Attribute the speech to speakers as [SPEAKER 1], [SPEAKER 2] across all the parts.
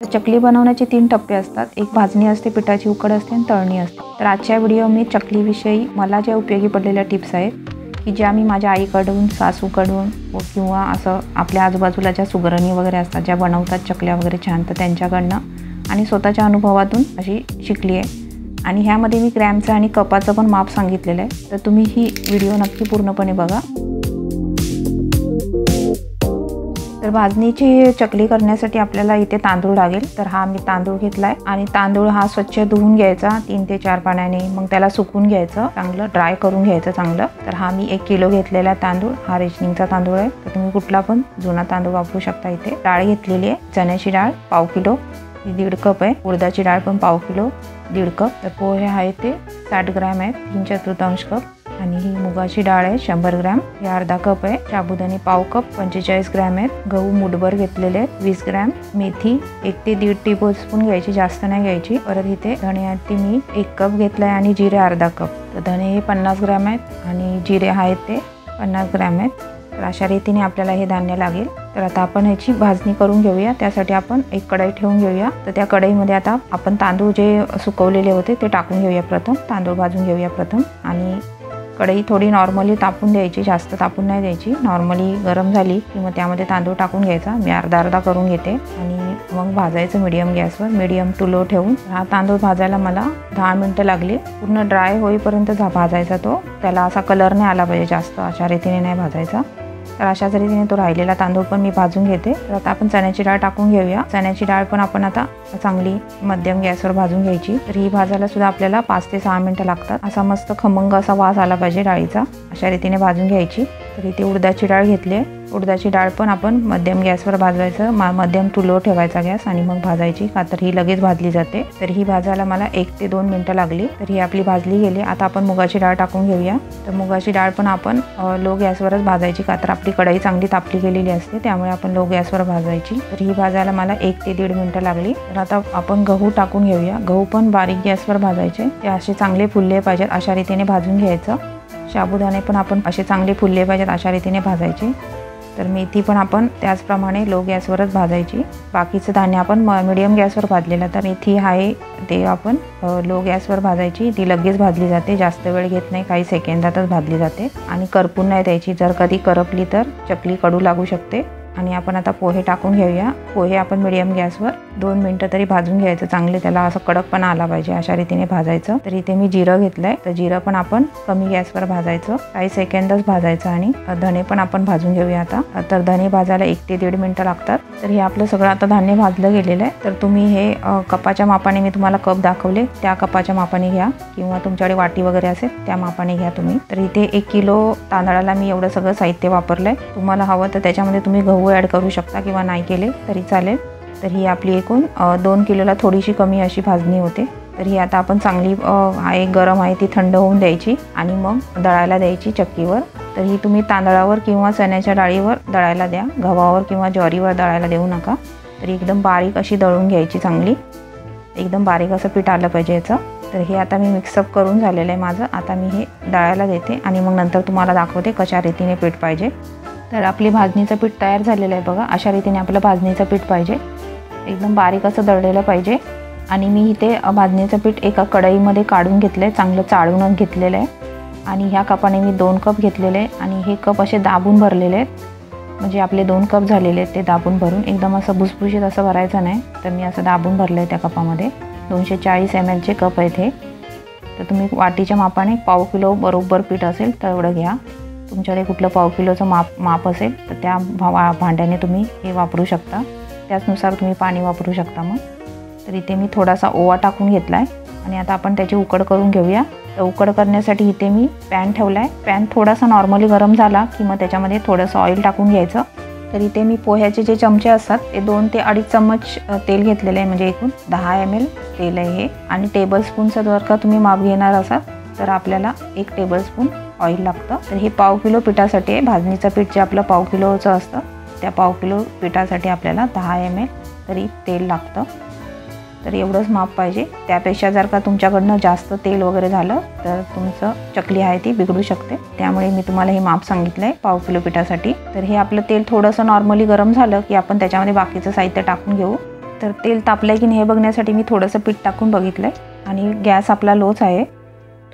[SPEAKER 1] चकली बनवण्याचे 3 टप्पे असतात। एक भाजणी असते, पिठाची उकड असते आणि तळणी असते। तर आजच्या व्हिडिओ मी चकलीविषयी मला ज्या उपयोगी पडलेल्या टिप्स आहेत की ज्या मी माझ्या आईकडून, सासूकडून किंवा असं आपल्या आजूबाजूला ज्या सुगरणी वगैरे असतात ज्या बनवतात चकल्या वगैरे छान, तर त्यांच्याकडनं आणि स्वतःच्या अनुभवातून अशी शिकली आहे। आणि ह्यामध्ये मी ग्रॅमचं आणि कपाचं पण माप सांगितलेलं आहे, तर तुम्ही ही व्हिडिओ नक्की पूर्णपणे बघा। तर भाजणीची चकली करण्यासाठी आपल्याला इथे तांदूळ लागेल। तर हा मी तांदूळ घेतलाय आणि तांदूळ हा स्वच्छ धुवून घ्यायचा 3 ते 4 पाण्याने, मग त्याला सुकून घ्यायचं, चांगलं ड्राय करून घ्यायचं चांगलं। तर हा मी 1 किलो घेतलेला तांदूळ, हा रेशनिंगचा तांदूळ आहे, तर तुम्ही कुठला पण जुना तांदूळ वापरू शकता। इथे डाळ घेतलेली आहे, चण्याची डाळ पाव किलो, ही 1.5 कप आहे। उडदाची डाळ पण पाव किलो, 1.5 कप। तर पोहे आहे ते 60 ग्रॅम आहेत, 3/4 कप। आणि ही मुगाची डाळ आहे 100 ग्रॅम, हे अर्धा कप आहे। साबुदाणे पाव कप 45 ग्रॅम आहेत। गहू मुठभर घेतलेले आहेत 20 ग्रॅम। मेथी 1 ते 1.5 टेबलस्पून घ्यायची, जास्त नाही घ्यायची। परत इथे धणे आहेत ते मी 1 कप घेतलाय आणि जिरे अर्धा कप। तर धणे हे 50 ग्रॅम आहेत आणि जिरे आहेत ते 50 ग्रॅम आहेत। तर अशा रीतीने आपल्याला हे धान्य लागेल। तर आता आपण ह्याची भाजणी करून घेऊया। त्यासाठी आपण एक कढई ठेवून घेऊया। तर त्या कढईमध्ये आता आपण तांदूळ जे सुकवलेले होते ते टाकून घेऊया प्रथम, तांदूळ भाजून घेऊया प्रथम। आणि कढई थोडी नॉर्मली तापून द्यायची, जास्त तापून नाही द्यायची। नॉर्मली गरम झाली की मग त्यामध्ये तांदूळ टाकून घ्यायचा। मी अर्धा करून घेते आणि मग भाजायचं मीडियम गॅसवर, मीडियम टू लो ठेवून। हा तांदूळ भाजायला मला 10 मिनिटं लागली। पूर्ण ड्राय होईपर्यंत भाजायचा तो, त्याला असा कलर नाही आला पाहिजे जास्त, अशा रीतीने नाही भाजायचा। तर अशाच रीतीने तो राहिलेला तांदूळ पण मी भाजून घेते। तर आता आपण चण्याची डाळ टाकून घेऊया। चण्याची डाळ पण आपण आता चांगली मध्यम गॅसवर भाजून घ्यायची। तर ही भाजायला सुद्धा आपल्याला 5 ते 6 मिनिटं लागतात। असा मस्त खमंग असा वास आला पाहिजे डाळीचा, अशा रीतीने भाजून घ्यायची। तर इथे उडदाची डाळ घेतली आहे, उडदाची डाळ पण आपण मध्यम गॅसवर भाजवायचं, मध्यम टू लो ठेवायचा गॅस आणि मग भाजायची, का तर ही लगेच भाजली जाते। तर ही भाजायला मला 1 ते 2 मिनिटं लागली। तर ही आपली भाजली गेली। आता आपण मुगाची डाळ टाकून घेऊया। तर मुगाची डाळ पण आपण लो गॅसवरच भाजायची, का तर आपली कढई चांगली तापली गेलेली असते, त्यामुळे आपण लो गॅसवर भाजायची। तर ही भाजायला मला 1 ते 1.5 मिनिटं लागली। तर आता आपण गहू टाकून घेऊया। गहू पण बारीक गॅसवर भाजायचे, ते असे चांगले फुलले पाहिजेत, अशा रीतीने भाजून घ्यायचं। साबुदाणे पण आपण असे चांगले फुलले पाहिजेत, अशा रीतीने भाजायचे। तर मेथी पण आपण त्याचप्रमाणे लो गॅसवरच भाजायची। बाकीचं धान्य आपण मीडियम गॅसवर भाजलेलं, तर मेथी आहे ते आपण लो गॅसवर भाजायची, ती लगेच भाजली जाते, जास्त वेळ घेत नाही, काही सेकंदातच भाजली जाते। आणि करपून नाही द्यायची, जर कधी करपली तर चकली कडू लागू शकते। आणि आपण आता पोहे टाकून घेऊया। पोहे आपण मीडियम गॅसवर 2 मिनिटं तरी भाजून घ्यायचं चांगले, त्याला असं कडकपणा आला पाहिजे, अशा रीतीने भाजायचं। तर इथे मी जिरं घेतलंय, तर जिरं पण आपण कमी गॅसवर भाजायचं, काही सेकंदच भाजायचं। आणि धणे पण आपण भाजून घेऊया आता। तर धणे भाजायला 1 ते 1.5 मिनिटं लागतात। तर हे आपलं सगळं आता धान्य भाजलं गेलेलं आहे। तर तुम्ही हे कपाच्या मापाने, मी तुम्हाला कप दाखवले त्या कपाच्या मापाने घ्या, किंवा तुमच्याकडे वाटी वगैरे असेल त्या मापाने घ्या तुम्ही। तर इथे 1 किलो तांदळाला मी एवढं सगळं साहित्य वापरलंय। तुम्हाला हवं तर त्याच्यामध्ये तुम्ही गहू ॲड करू शकता, किंवा नाही केले तरी चालेल। तर ही आपली एकूण 2 किलोला थोडीशी कमी अशी भाजणी होते। तर ही आता आपण चांगली आहे गरम आहे ती थंड होऊन द्यायची आणि मग दळायला द्यायची चक्कीवर। तर ही तुम्ही तांदळावर किंवा चण्याच्या डाळीवर दळायला द्या, गव्हावर किंवा ज्वारीवर दळायला देऊ नका। तर एकदम बारीक अशी दळून घ्यायची चांगली, एकदम बारीक असं पीठ आलं पाहिजे याचं। तर हे आता मी मिक्सअप करून झालेलं आहे माझं। आता मी हे दळायला देते आणि मग नंतर तुम्हाला दाखवते कशा रीतीने पीठ पाहिजे। तर आपली भाजणीचं पीठ तयार झालेलं आहे बघा, अशा रीतीने आपलं भाजणीचं पीठ पाहिजे, एकदम बारीक असं दळलेलं पाहिजे। आणि मी इथे भाजणीचं पीठ एका कढईमध्ये काढून घेतलं आहे, चांगलं चाळूनच घेतलेलं आहे। आणि ह्या कपाने मी 2 कप घेतलेले आहे आणि हे कप असे दाबून भरलेले आहेत, म्हणजे आपले 2 कप झालेले आहेत ते दाबून भरून, एकदम असं भुसभुशीत असं भरायचं नाही। तर मी असं दाबून भरलं आहे त्या कपामध्ये। 240 ml चे कप आहेत हे। तर तुम्ही वाटीच्या मापाने पाव किलो बरोबर पीठ असेल तर एवढं घ्या। तुमच्याकडे कुठलं पाव किलोचं माप असेल तर त्या भांड्याने तुम्ही हे वापरू शकता, त्याचनुसार तुम्ही पाणी वापरू शकता मग। तर इथे मी थोडासा ओवा टाकून घेतला आहे आणि आता आपण त्याची उकड करून घेऊया। तर उकड करण्यासाठी इथे मी पॅन ठेवला आहे। पॅन थोडासा नॉर्मली गरम झाला की मग त्याच्यामध्ये थोडंसं ऑइल टाकून घ्यायचं। तर इथे मी पोह्याचे जे चमचे असतात ते 2 ते 2.5 चम्मच तेल घेतलेलं आहे, म्हणजे एकूण 10 ml तेल आहे हे। आणि टेबलस्पूनचं जर का तुम्ही माप घेणार असाल तर आपल्याला 1 टेबलस्पून ऑइल लागतं। तर हे पाव किलो पिठासाठी आहे, भाजणीचं पीठ जे आपलं पाव किलोचं असतं त्या पाव किलो पिठासाठी आपल्याला 10 ml तरी तेल लागतं। तर एवढंच माप पाहिजे, त्यापेक्षा जर का तुमच्याकडनं जास्त तेल वगैरे झालं तर तुमचं चकली आहे ती बिघडू शकते, त्यामुळे मी तुम्हाला हे माप सांगितलंय पाव किलो पिठासाठी। तर हे आपलं तेल थोडंसं नॉर्मली गरम झालं की आपण त्याच्यामध्ये बाकीचं साहित्य टाकून घेऊ। तर तेल तापलं की नाही हे बघण्यासाठी मी थोडंसं पीठ टाकून बघितलं आहे आणि गॅस आपला लोच आहे.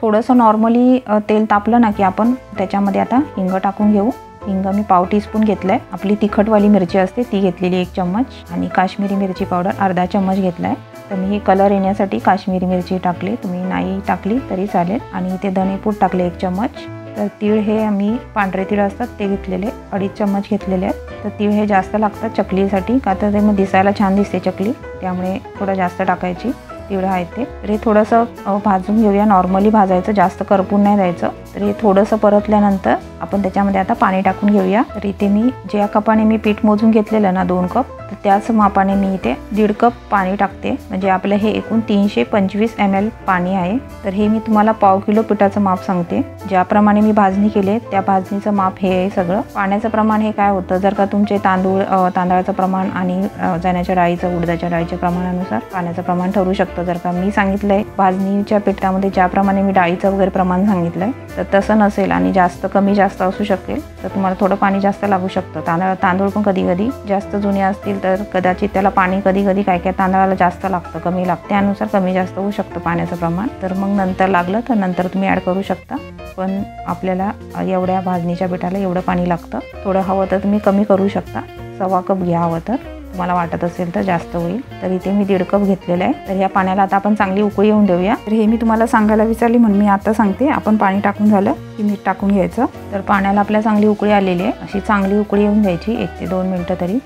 [SPEAKER 1] थोडंसं नॉर्मली तेल तापलं ना की आपण त्याच्यामध्ये आता हिंग टाकून घेऊ. हिंग मी पाव टीस्पून घेतलं आहे. आपली तिखटवाली मिरची असते ती घेतलेली 1 चम्मच आणि काश्मीरी मिरची पावडर अर्धा चम्मच घेतला आहे. तर मी कलर येण्यासाठी काश्मीरी मिरची टाकली, तुम्ही नाही टाकली तरी चालेल. आणि इथे धनेपूड टाकले 1 चम्मच. तर तीळ हे आम्ही पांढरे तीळ असतात ते घेतलेले 2.5 चम्मच घेतलेले आहेत. तर तीळ हे जास्त लागतात चकलीसाठी, का तर ते मग दिसायला छान दिसते चकली, त्यामुळे थोडं जास्त टाकायची. तीळ आहे ते तर हे थोडंसं भाजून घेऊया. नॉर्मली भाजायचं, जास्त करपून नाही द्यायचं. तर हे थोडंसं परतल्यानंतर आपण त्याच्यामध्ये आता पाणी टाकून घेऊया. तर इथे मी ज्या कपाने मी पीठ मोजून घेतलेलं ना 2 कप, तर त्याच मापाने मी इथे 1.5 कप पाणी टाकते. म्हणजे आपलं हे एकूण 325 ml पाणी आहे. तर हे मी तुम्हाला पाव किलो पिठाचं माप सांगते. ज्याप्रमाणे मी भाजणी केली त्या भाजणीचं माप हे आहे सगळं. पाण्याचं प्रमाण हे काय होतं, जर का तुमचे तांदळाचं प्रमाण आणि चण्याच्या डाळीचं उडदाच्या डाळीच्या प्रमाणानुसार पाण्याचं प्रमाण ठरू शकतं. जर का मी सांगितलंय भाजणीच्या पिठामध्ये ज्याप्रमाणे मी डाळीचं वगैरे प्रमाण सांगितलंय तर तसं नसेल आणि जास्त कमी जास्त असू शकेल, तर तुम्हाला थोडं पाणी जास्त लागू शकतं. तांदूळ पण कधी कधी जास्त जुने असतील तर कदाचित त्याला पाणी कधी कधी काय काय तांदळाला जास्त लागतं, कमी लागतं, त्यानुसार कमी जास्त होऊ शकतं पाण्याचं प्रमाण. तर मग नंतर लागलं तर नंतर तुम्ही ॲड करू शकता. पण आपल्याला एवढ्या भाजणीच्या पिठाला एवढं पाणी लागतं. थोडं हवं तर तुम्ही कमी करू शकता, 1.25 कप घ्या हवं तर, तुम्हाला वाटत असेल तर जास्त होईल. तर इथे मी 1.5 कप घेतलेलं आहे. तर ह्या पाण्याला आता आपण चांगली उकळी येऊन देऊया. तर हे मी तुम्हाला सांगायला विसरली म्हणून मी आता सांगते. आपण पाणी टाकून झालं की मीठ टाकून घ्यायचं. तर पाण्याला आपल्या चांगली उकळी आलेली आहे, अशी चांगली उकळी येऊन द्यायची 1 ते 2 मिनटं तरी.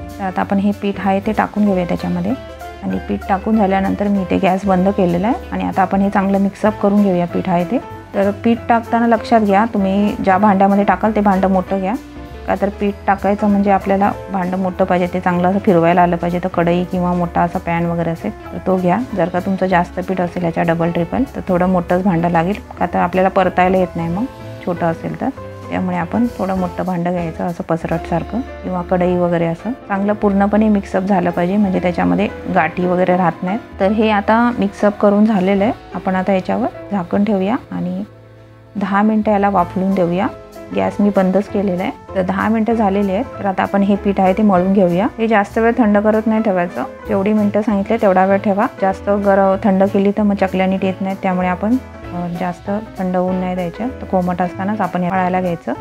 [SPEAKER 1] तर आता आपण हे पीठ आहे ते टाकून घेऊया त्याच्यामध्ये. आणि पीठ टाकून झाल्यानंतर मी इथे गॅस बंद केलेला आहे आणि आता आपण हे चांगलं मिक्सअप करून घेऊया पीठ आहे ते. तर पीठ टाकताना लक्षात घ्या, तुम्ही ज्या भांड्यामध्ये टाकाल ते भांडं मोठं घ्या, का तर पीठ टाकायचं म्हणजे आपल्याला भांडं मोठं पाहिजे, ते चांगलं असं फिरवायला आलं पाहिजे. तर कढई किंवा मोठा असा पॅन वगैरे असेल तर तो घ्या. जर का तुमचं जास्त पीठ असेल याच्या डबल ट्रिपल तर थोडं मोठंच भांडं लागेल, का तर आपल्याला परतायला येत नाही मग छोटं असेल तर. त्यामुळे आपण थोडं मोठं भांडं घ्यायचं असं पसरटसारखं किंवा कढई वगैरे असं. चांगलं पूर्णपणे मिक्सअप झालं पाहिजे म्हणजे त्याच्यामध्ये गाठी वगैरे राहत नाहीत. तर हे आता मिक्सअप करून झालेलं आहे. आपण आता याच्यावर झाकण ठेवूया आणि 10 मिनटं याला वाफलून देऊया. गॅस मी बंदच केलेला आहे. तर 10 मिनटं झालेली आहेत. तर आता आपण हे पीठ आहे ते मळून घेऊया. हे जास्त वेळ थंड करत नाही ठेवायचं, जेवढी मिनटं सांगितले तेवढा वेळ ठेवा. जास्त थंड केली तर मग चकल्या नीट येत नाहीत, त्यामुळे आपण जास्त थंड होऊन नाही द्यायचं. तर कोमट असतानाच आपण हे मळायला घ्यायचं.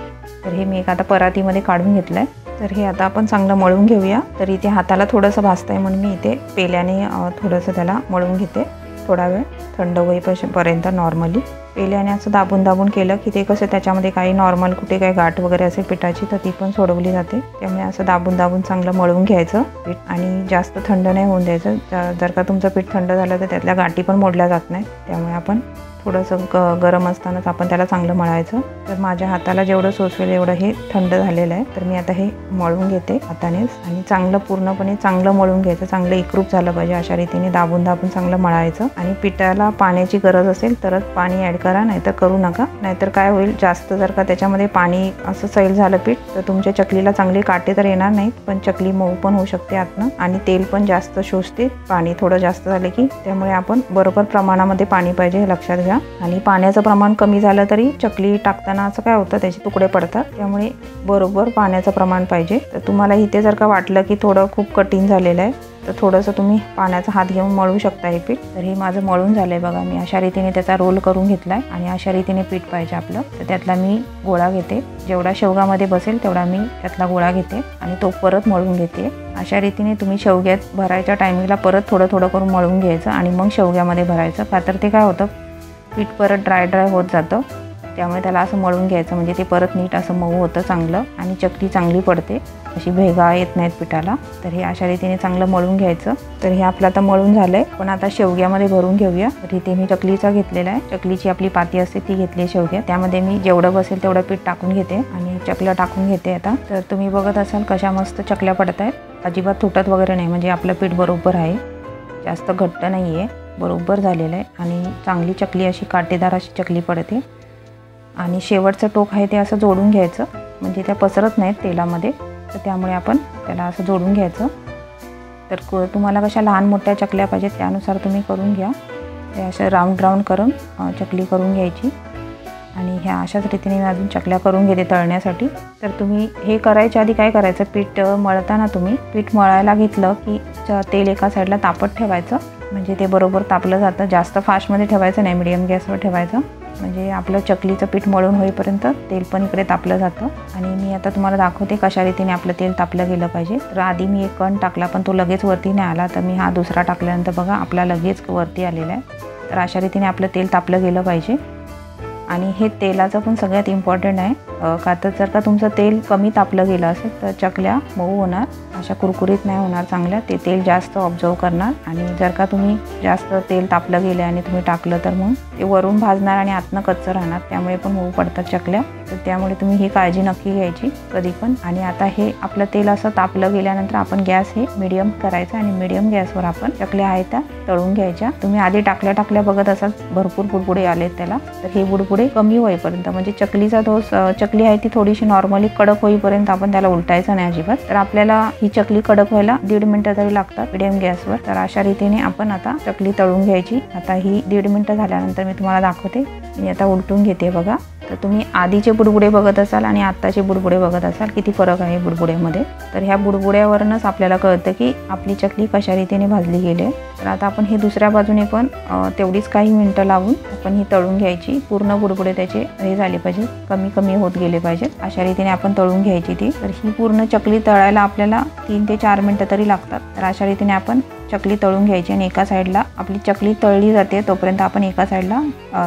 [SPEAKER 1] तर हे मी एक आता परातीमध्ये काढून घेतलं आहे. तर हे आता आपण चांगलं मळून घेऊया. तर इथे हाताला थोडंसं भाजतं आहे म्हणून मी इथे पेल्याने थोडंसं त्याला मळून घेते थोडा वेळ थंड होईपर्यंत. नॉर्मली पेल्याने असं दाबून दाबून केलं की ते कसं त्याच्यामध्ये काही नॉर्मल कुठे काही गाठ वगैरे असेल पिठाची तर ती पण सोडवली जाते. त्यामुळे असं दाबून दाबून चांगलं मळून घ्यायचं पीठ आणि जास्त थंड नाही होऊन द्यायचं. जर का तुमचं पीठ थंड झालं तर त्यातल्या गाठी पण मोडल्या जात नाही. त्यामुळे आपण थोडंसं गरम असतानाच आपण त्याला चांगलं मळायचं. तर माझ्या हाताला जेवढं सोचवेल एवढं हे थंड झालेलं आहे. तर मी आता हे मळून घेते हातानेच आणि चांगलं पूर्णपणे चांगलं मळून घ्यायचं. चांगलं एकरूप झालं पाहिजे अशा रीतीने दाबून दाबून चांगलं मळायचं. आणि पिठाला पाण्याची गरज असेल तरच पाणी ॲड करा, नाहीतर करू नका. नाहीतर काय होईल, जास्त जर का त्याच्यामध्ये पाणी असं सैल झालं पीठ तर तुमच्या चकलीला चांगली काटे तर येणार नाहीत, पण चकली मऊ पण होऊ शकते आतनं आणि तेल पण जास्त शोषते पाणी थोडं जास्त झालं की. त्यामुळे आपण बरोबर प्रमाणामध्ये पाणी पाहिजे हे लक्षात घ्या. आणि पाण्याचं प्रमाण कमी झालं तरी चकली टाकताना असं काय होतं त्याचे तुकडे पडतात. त्यामुळे बरोबर पाण्याचं प्रमाण पाहिजे. तर तुम्हाला इथे जर का वाटलं की थोडं खूप कठीण झालेलं आहे तर थोडंसं तुम्ही पाण्याचा हात घेऊन मळू शकता हे पीठ. तर हे माझं मळून झालं आहे बघा. मी अशा रीतीने त्याचा रोल करून घेतला आहे आणि अशा रीतीने पीठ पाहिजे आपलं. तर त्यातला मी गोळा घेते, जेवढा शेवगामध्ये बसेल तेवढा मी त्यातला गोळा घेते आणि तो परत मळून घेते. अशा रीतीने तुम्ही शेवग्यात भरायच्या टायमिंगला परत थोडं थोडं करून मळून घ्यायचं आणि मग शेवग्यामध्ये भरायचं. का तर ते काय होतं, पीठ परत ड्राय होत जातं. त्यामुळे त्याला असं मळून घ्यायचं म्हणजे ते परत नीट असं मऊ होतं चांगलं आणि चकली चांगली पडते, अशी भेगा येत नाहीत पिठाला. तर हे अशा रीतीने चांगलं मळून घ्यायचं. तर हे आपलं आता मळून झालं आहे. पण आता शेवग्यामध्ये भरून घेऊया. तर इथे मी चकलीचा घेतलेला आहे, चकलीची आपली पाती असते ती घेतली आहे शेवग्या. त्यामध्ये मी जेवढं बसेल तेवढं पीठ टाकून घेते आणि चकल्या टाकून घेते आता. तर तुम्ही बघत असाल कशा मस्त चकल्या पडत आहेत, अजिबात तुटत वगैरे नाही. म्हणजे आपलं पीठ बरोबर आहे, जास्त घट्ट नाही आहे, बरोबर झालेलं आहे आणि चांगली चकली अशी काटेदार अशी चकली पडते. आणि शेवटचं टोक आहे ते असं जोडून घ्यायचं म्हणजे त्या पसरत नाहीत तेलामध्ये. तर त्यामुळे आपण त्याला असं जोडून घ्यायचं. तर तुम्हाला कशा लहान मोठ्या चकल्या पाहिजेत त्यानुसार तुम्ही करून घ्या. ते असं राऊंड करून चकली करून घ्यायची आणि ह्या अशाच रीतीने मी अजून चकल्या करून घेते तळण्यासाठी. तर तुम्ही हे करायच्या आधी काय करायचं, पीठ मळताना तुम्ही पीठ मळायला घेतलं की तेल एका साईडला तापत ठेवायचं, म्हणजे ते बरोबर तापलं जातं. जास्त फास्टमध्ये ठेवायचं नाही, मीडियम गॅसवर ठेवायचं, म्हणजे आपलं चकलीचं पीठ मळून होईपर्यंत तेल पण इकडे तापलं जातं. आणि मी आता तुम्हाला दाखवते कशा रीतीने आपलं तेल तापलं गेलं पाहिजे. तर आधी मी एक कण टाकला पण तो लगेच वरती नाही आला, तर मी हा दुसरा टाकल्यानंतर बघा आपला लगेच वरती आलेला आहे. तर अशा रीतीने आपलं तेल तापलं गेलं पाहिजे. आणि हे तेलाचं पण सगळ्यात इम्पॉर्टंट आहे, का तर जर का तुमचं तेल कमी तापलं गेलं असेल तर चकल्या मऊ होणार, अशा कुरकुरीत नाही होणार चांगल्या. ते तेल जास्त ऑब्झर्व करणार. आणि जर का तुम्ही जास्त तेल तापलं गेलं आणि तुम्ही टाकलं तर मग ते वरून भाजणार आणि आतनं कच्चं राहणार, त्यामुळे पण मऊ पडतात चकल्या. तर त्यामुळे तुम्ही ही काळजी नक्की घ्यायची कधी पण. आणि आता हे आपलं तेल असं तापलं गेल्यानंतर आपण गॅस हे मीडियम करायचं आणि मीडियम गॅसवर आपण चकल्या आहेत त्या तळून घ्यायच्या. तुम्ही आधी टाकल्या बघत असाल भरपूर बुडबुडे आलेत त्याला, तर हे बुडबुडे कमी होईपर्यंत, म्हणजे चकलीचा तो चकली आहे ती थोडीशी नॉर्मली कडक होईपर्यंत आपण त्याला उलटायचं नाही अजिबात. तर आपल्याला ही चकली कडक व्हायला 1.5 मिनिटं तरी लागतात मीडियम गॅसवर. तर अशा रीतीने आपण आता चकली तळून घ्यायची. आता ही 1.5 मिनिटं झाल्यानंतर मी तुम्हाला दाखवते. मी आता उलटून घेते बघा. तर तुम्ही आधीचे बुडबुडे बघत असाल आणि आत्ताचे बुडबुडे बघत असाल किती फरक आहे बुडबुड्यामध्ये. तर ह्या बुडबुड्यावरूनच आपल्याला कळतं की आपली चकली कशा रीतीने भाजली गेली आहे. तर आता आपण ही दुसऱ्या बाजूने पण तेवढीच काही मिनटं लावून आपण ही तळून घ्यायची. पूर्ण बुडबुडे त्याचे हे झाले पाहिजे, कमी कमी होत गेले पाहिजेत, अशा रीतीने आपण तळून घ्यायची ती. तर ही पूर्ण चकली तळायला आपल्याला 3 ते 4 मिनटं तरी लागतात. तर अशा रीतीने आपण चकली तळून घ्यायची. आणि एका साईडला आपली चकली तळली जाते तोपर्यंत आपण एका साईडला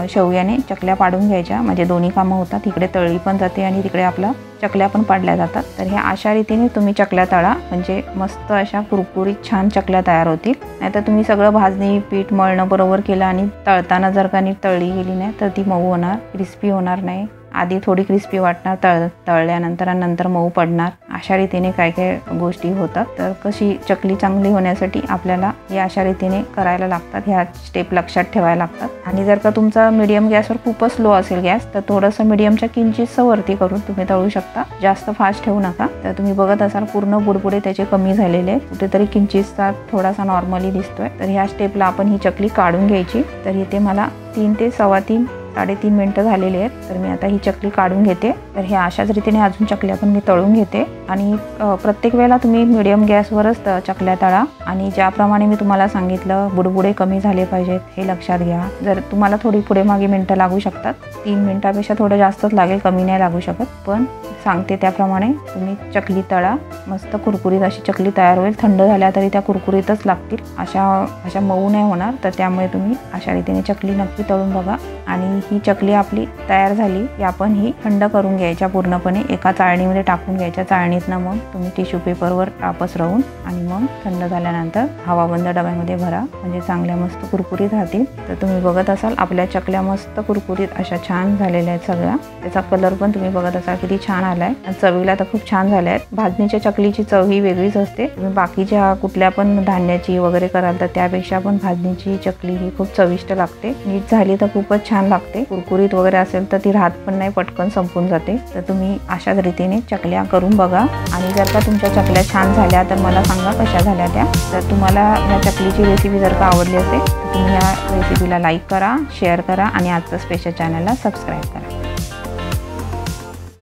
[SPEAKER 1] शेवयाने चकल्या पाडून घ्यायच्या, म्हणजे दोन्ही कामं होतात. इकडे तळली पण जाते आणि तिकडे आपला चकल्या पण पाडल्या जातात. तर ह्या अशा रीतीने तुम्ही चकल्या तळा, म्हणजे मस्त अशा कुरकुरीत छान चकल्या तयार होतील. नाहीतर तुम्ही सगळं भाजणी पीठ मळणं बरोबर केलं आणि तळताना जर का नीट तळली गेली नाही तर ती मऊ होणार, क्रिस्पी होणार नाही. आधी थोडी क्रिस्पी वाटणार, तळल्यानंतर आणि नंतर मऊ पडणार, अशा रीतीने काय काय गोष्टी होतात. तर कशी चकली चांगली होण्यासाठी आपल्याला या अशा रीतीने करायला लागतात, ह्या स्टेप लक्षात ठेवायला लागतात. आणि जर का तुमचा मीडियम गॅसवर खूपच लो असेल गॅस, तर थोडंसं मीडियमच्या किंचितसं वरती करून तुम्ही तळू शकता, जास्त फास्ट ठेवू नका. तर तुम्ही बघत असाल पूर्ण बुडबुडे त्याचे कमी झालेले, कुठेतरी किंचितचा थोडासा नॉर्मली दिसतोय. तर ह्या स्टेपला आपण ही चकली काढून घ्यायची. तर इथे मला 3 ते 3.25 3.5 मिनटं झालेली आहेत. तर मी आता ही चकली काढून घेते. तर हे अशाच रीतीने अजून चकल्या पण मी तळून घेते. आणि प्रत्येक वेळेला तुम्ही मीडियम गॅसवरच चकल्या तळा. आणि ज्याप्रमाणे मी तुम्हाला सांगितलं बुडबुडे कमी झाले पाहिजेत हे लक्षात घ्या. जर तुम्हाला थोडी पुढे मागे मिनटं लागू शकतात, 3 मिनटापेक्षा थोडं जास्तच लागेल, कमी नाही लागू शकत, पण सांगते त्याप्रमाणे तुम्ही चकली तळा. मस्त कुरकुरीत अशी चकली तयार होईल. थंड झाल्या तरी त्या कुरकुरीतच लागतील, अशा मऊ नाही होणार. तर त्यामुळे तुम्ही अशा रीतीने चकली नक्की तळून बघा. आणि ही चकली आपली तयार झाली की आपण ही थंड करून घ्यायच्या पूर्णपणे, एका चाळणीमध्ये टाकून घ्यायच्या. चाळणीतनं मग तुम्ही टिश्यू पेपरवर पसरवून आणि मग थंड झाल्यानंतर हवाबंद डब्यामध्ये भरा, म्हणजे चांगल्या मस्त कुरकुरीत राहतील. तर तुम्ही बघत असाल आपल्या चकल्या मस्त कुरकुरीत अशा छान झालेल्या आहेत सगळ्या. त्याचा कलर पण तुम्ही बघत असाल किती छान आलाय. चवीला तर खूप छान झाल्या आहेत. भाजणीच्या चकलीची चव ही वेगळीच असते. तुम्ही बाकीच्या कुठल्या पण धान्याची वगैरे कराल तर त्यापेक्षा पण भाजणीची चकली ही खूप चविष्ट लागते. नीट झाली तर खूपच छान लागते. कुरकुरीत वगैरे असेल तर ती राहत पण नाही, पटकन संपून जाते. तर तुम्ही अशाच रीतीने चकल्या करून बघा. आणि जर का तुमच्या चकल्या छान झाल्या तर मला सांगा कशा झाल्या त्या. तर तुम्हाला या चकलीची रेसिपी जर का आवडली असेल तर तुम्ही या रेसिपीला लाईक करा, शेअर करा आणि आजचं स्पेशल चॅनलला सबस्क्राईब करा.